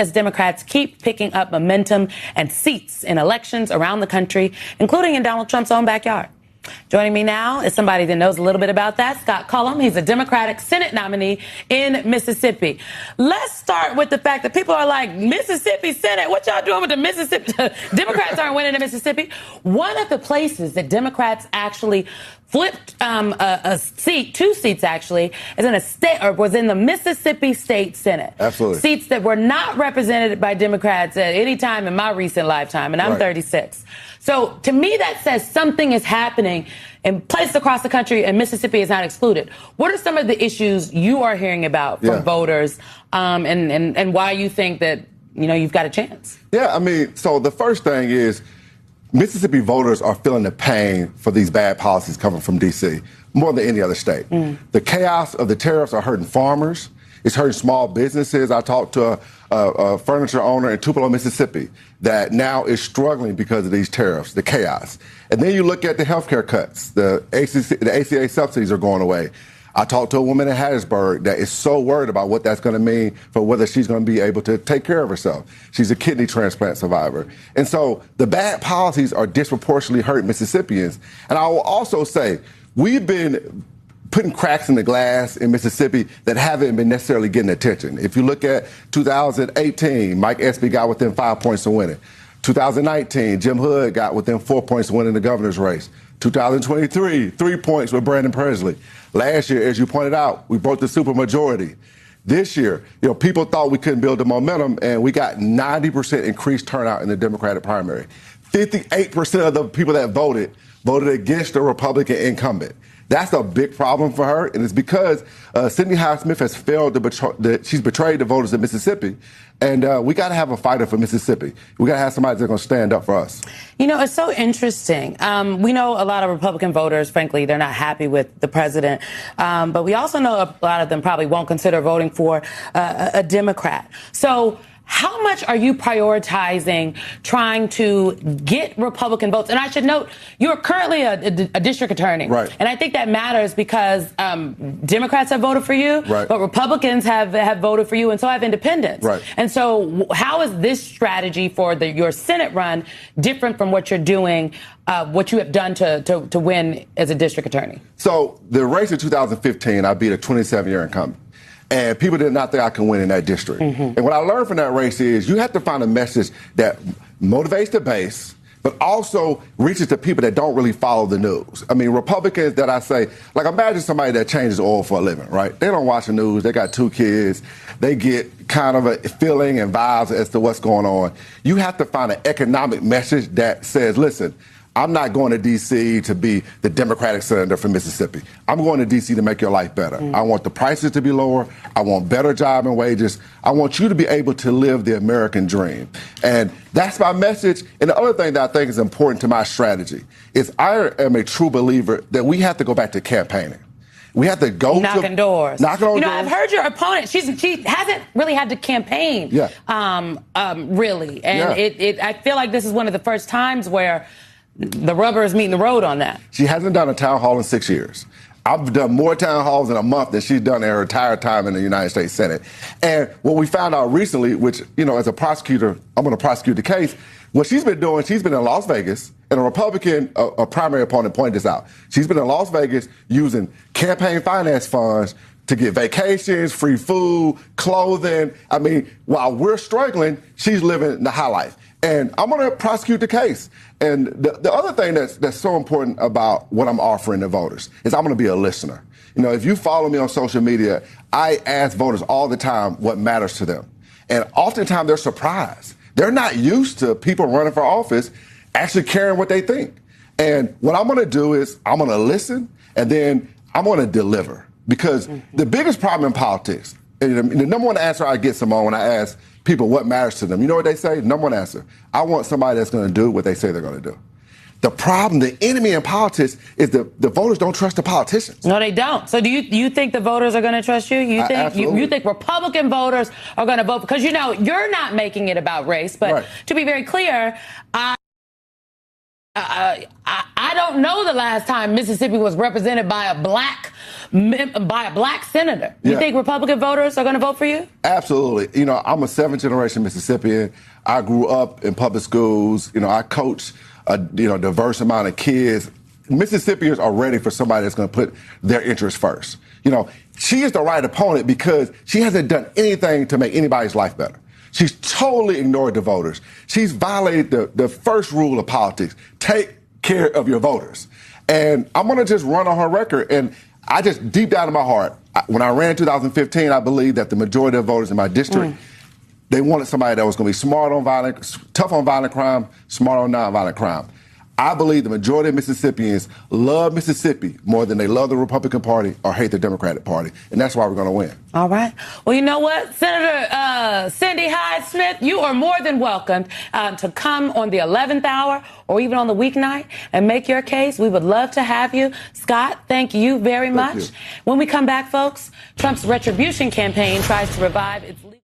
as Democrats keep picking up momentum and seats in elections around the country, including in Donald Trump's own backyard. Joining me now is somebody that knows a little bit about that, Scott Colom. He's a Democratic Senate nominee in Mississippi. Let's start with the fact that people are like, Mississippi Senate, what y'all doing with the Mississippi? Democrats aren't winning in Mississippi. One of the places that Democrats actually flipped a seat, 2 seats actually, is in a state, or was in the Mississippi State Senate. Absolutely. Seats that were not represented by Democrats at any time in my recent lifetime, and I'm 36. So to me, that says something is happening in places across the country, and Mississippi is not excluded. What are some of the issues you are hearing about from voters, and why you think that, you know, you've got a chance? Yeah, I mean, so the first thing is Mississippi voters are feeling the pain for these bad policies coming from D.C. more than any other state. The chaos of the tariffs are hurting farmers. It's hurting small businesses. I talked to a furniture owner in Tupelo, Mississippi, that now is struggling because of these tariffs, the chaos. And then you look at the healthcare cuts. The ACA subsidies are going away. I talked to a woman in Hattiesburg that is so worried about what that's going to mean for whether she's going to be able to take care of herself. She's a kidney transplant survivor. And so the bad policies are disproportionately hurting Mississippians. And I will also say, we've been putting cracks in the glass in Mississippi that haven't been necessarily getting attention. If you look at 2018, Mike Espy got within 5 points of winning. 2019, Jim Hood got within 4 points of winning the governor's race. 2023, 3 points with Brandon Presley. Last year, as you pointed out, we broke the supermajority. This year, you know, people thought we couldn't build the momentum, and we got 90% increased turnout in the Democratic primary. 58% of the people that voted against the Republican incumbent. That's a big problem for her, and it's because Sidney Howe-Smith has failed she's betrayed the voters of Mississippi, and we got to have a fighter for Mississippi. We got to have somebody that's going to stand up for us. You know, it's so interesting. We know a lot of Republican voters, frankly, they're not happy with the president, but we also know a lot of them probably won't consider voting for a Democrat. So how much are you prioritizing trying to get Republican votes? And I should note, you're currently a district attorney. Right. And I think that matters because Democrats have voted for you, but Republicans have voted for you, and so have independents. Right. And so how is this strategy for your Senate run different from what you're doing, what you have done to win as a district attorney? So the race in 2015, I beat a 27-year incumbent. And people did not think I could win in that district. And what I learned from that race is you have to find a message that motivates the base, but also reaches to people that don't really follow the news. I mean, Republicans that I say, like imagine somebody that changes oil for a living, right? They don't watch the news. They got 2 kids. They get kind of a feeling and vibes as to what's going on. You have to find an economic message that says, listen, I'm not going to D.C. to be the Democratic senator from Mississippi. I'm going to D.C. to make your life better. I want the prices to be lower. I want better job and wages. I want you to be able to live the American dream. And that's my message. And the other thing that I think is important to my strategy is I am a true believer that we have to go back to campaigning. We have to go knocking doors. Knocking on doors. I've heard your opponent. She hasn't really had to campaign. Really. And I feel like this is one of the first times where the rubber is meeting the road on that. She hasn't done a town hall in 6 years. I've done more town halls in a month than she's done in her entire time in the United States Senate. And what we found out recently, which, you know, as a prosecutor, I'm going to prosecute the case. What she's been doing, she's been in Las Vegas, and a Republican, a primary opponent pointed this out. She's been in Las Vegas using campaign finance funds to get vacations, free food, clothing. I mean, while we're struggling, she's living the high life. And I'm going to prosecute the case. And the other thing that's so important about what I'm offering to voters is I'm going to be a listener. You know, if you follow me on social media, I ask voters all the time what matters to them. And oftentimes they're surprised. They're not used to people running for office actually caring what they think. And what I'm going to do is I'm going to listen, and then I'm going to deliver. Because the biggest problem in politics, and the number one answer I get, Symone, when I ask people what matters to them, you know what they say? Number one answer, I want somebody that's going to do what they say they're going to do. The problem, the enemy in politics is the voters don't trust the politicians. No, they don't. So do you think the voters are going to trust you? You think you think Republican voters are going to vote? Because, you know, you're not making it about race. But to be very clear, I I don't know the last time Mississippi was represented by a black senator. You think Republican voters are going to vote for you? Absolutely. You know, I'm a seventh-generation Mississippian. I grew up in public schools. You know, I coach a diverse amount of kids. Mississippians are ready for somebody that's going to put their interests first. You know, she is the right opponent because she hasn't done anything to make anybody's life better. She's totally ignored the voters. She's violated the first rule of politics. Take care of your voters. And I'm going to just run on her record. And I just, deep down in my heart, when I ran in 2015, I believed that the majority of voters in my district, they wanted somebody that was going to be smart on tough on violent crime, smart on nonviolent crime. I believe the majority of Mississippians love Mississippi more than they love the Republican Party or hate the Democratic Party. And that's why we're going to win. All right. Well, you know what? Senator Cindy Hyde-Smith, you are more than welcome to come on the 11th hour or even on the weeknight and make your case. We would love to have you. Scott, thank you very much. Thank you. When we come back, folks, Trump's retribution campaign tries to revive its